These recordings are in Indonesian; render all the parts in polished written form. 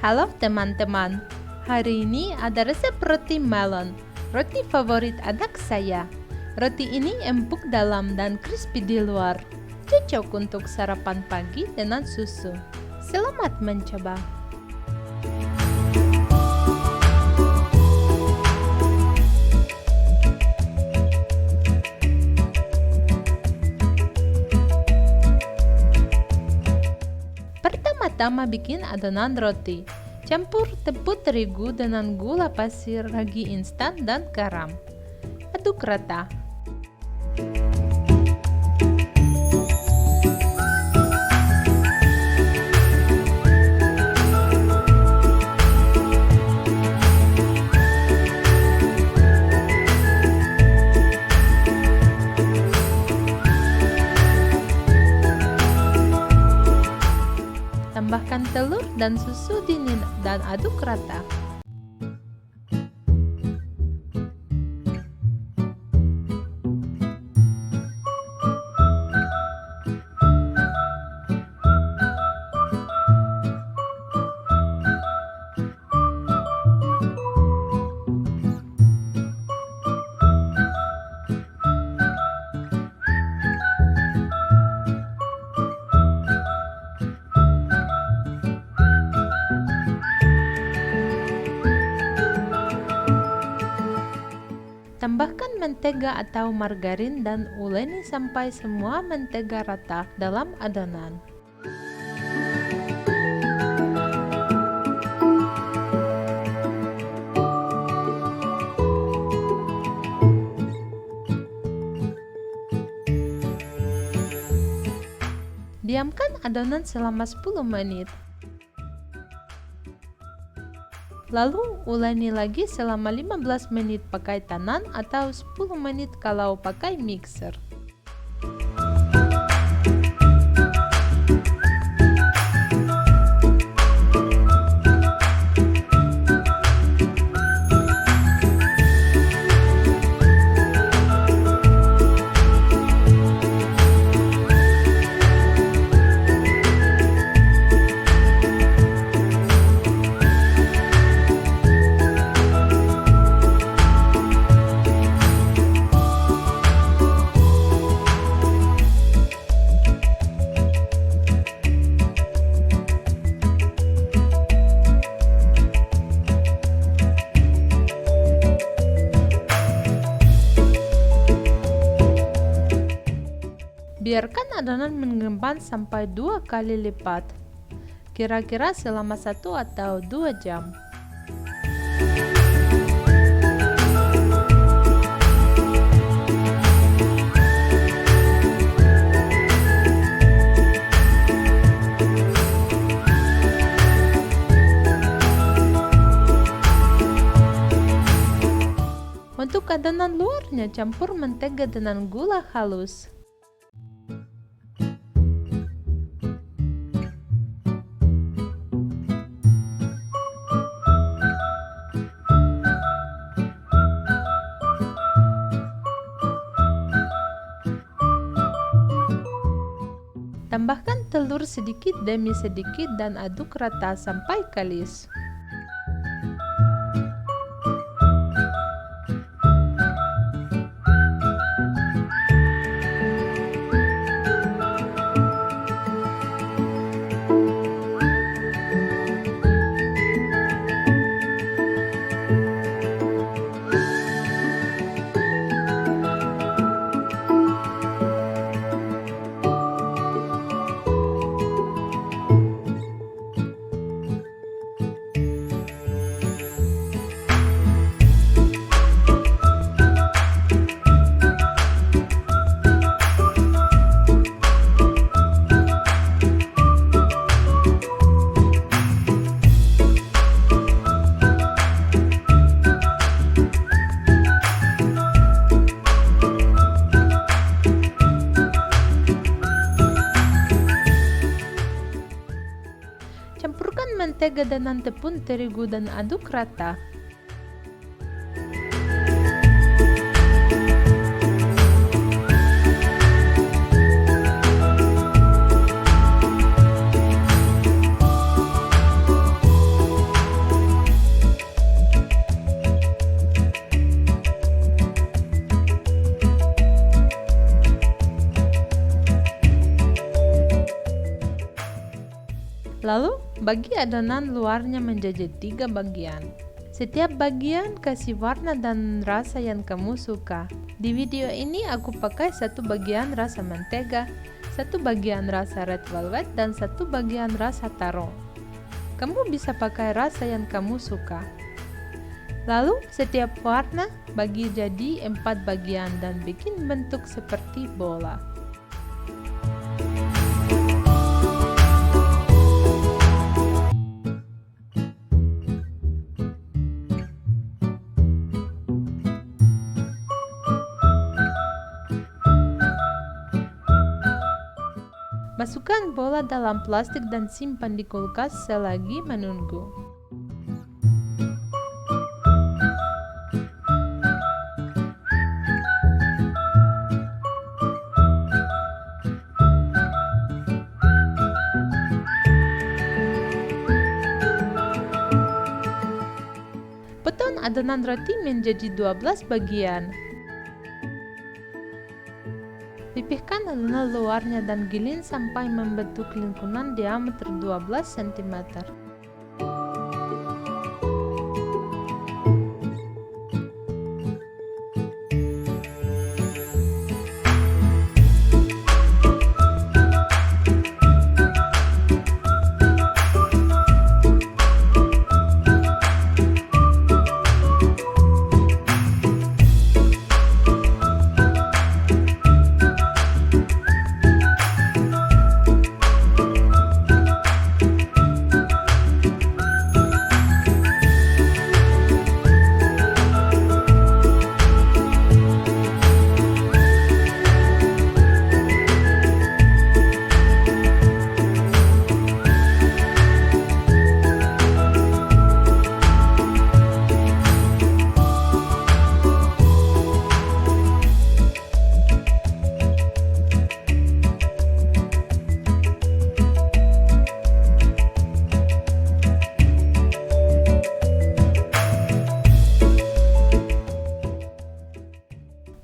Halo teman-teman, hari ini ada resep roti melon, roti favorit anak saya. Roti ini empuk dalam dan crispy di luar, cocok untuk sarapan pagi dengan susu. Selamat mencoba! Pertama bikin adonan roti. Campur tepung terigu dengan gula pasir, ragi instan, dan garam. Aduk rata. Tambahkan telur dan susu dingin dan aduk rata. Tambahkan mentega atau margarin dan uleni sampai semua mentega rata dalam adonan. Diamkan adonan selama 10 menit. Lalu uleni lagi selama 15 menit pakai tangan atau 10 menit kalau pakai mixer. Biarkan adonan mengembang sampai 2 kali lipat, kira-kira selama 1 atau 2 jam. Untuk adonan luarnya, campur mentega dengan gula halus. Tambahkan telur sedikit demi sedikit dan aduk rata sampai kalis. Campurkan mentega dengan tepung terigu dan aduk rata. Lalu, bagi adonan luarnya menjadi 3 bagian. Setiap bagian kasih warna dan rasa yang kamu suka. Di video ini aku pakai 1 bagian rasa mentega, 1 bagian rasa red velvet, dan 1 bagian rasa taro. Kamu bisa pakai rasa yang kamu suka. Lalu, setiap warna bagi jadi 4 bagian dan bikin bentuk seperti bola. Masukkan bola dalam plastik dan simpan di kulkas selagi menunggu. Potong adonan roti menjadi 12 bagian. Pipihkan adonan luarnya dan giling sampai membentuk lingkungan diameter 12 cm.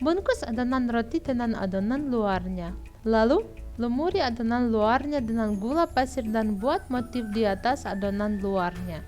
Bungkus adonan roti dengan adonan luarnya. Lalu, lumuri adonan luarnya dengan gula pasir dan buat motif di atas adonan luarnya.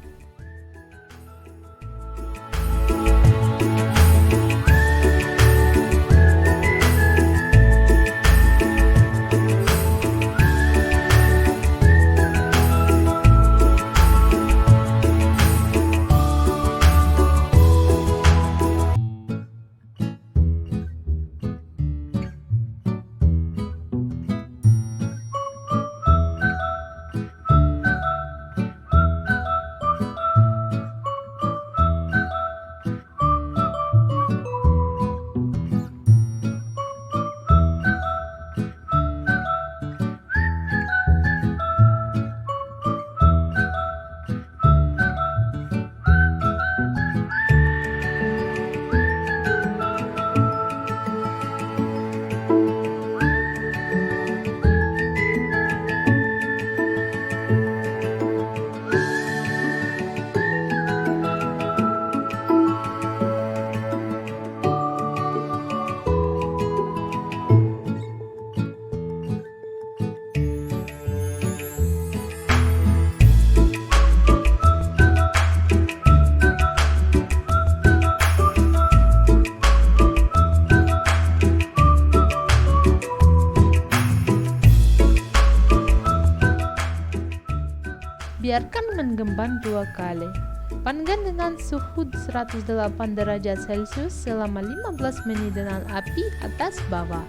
Biarkan menggembang 2 kali. Panggang dengan suhu 108 derajat Celcius selama 15 menit dengan api atas bawah.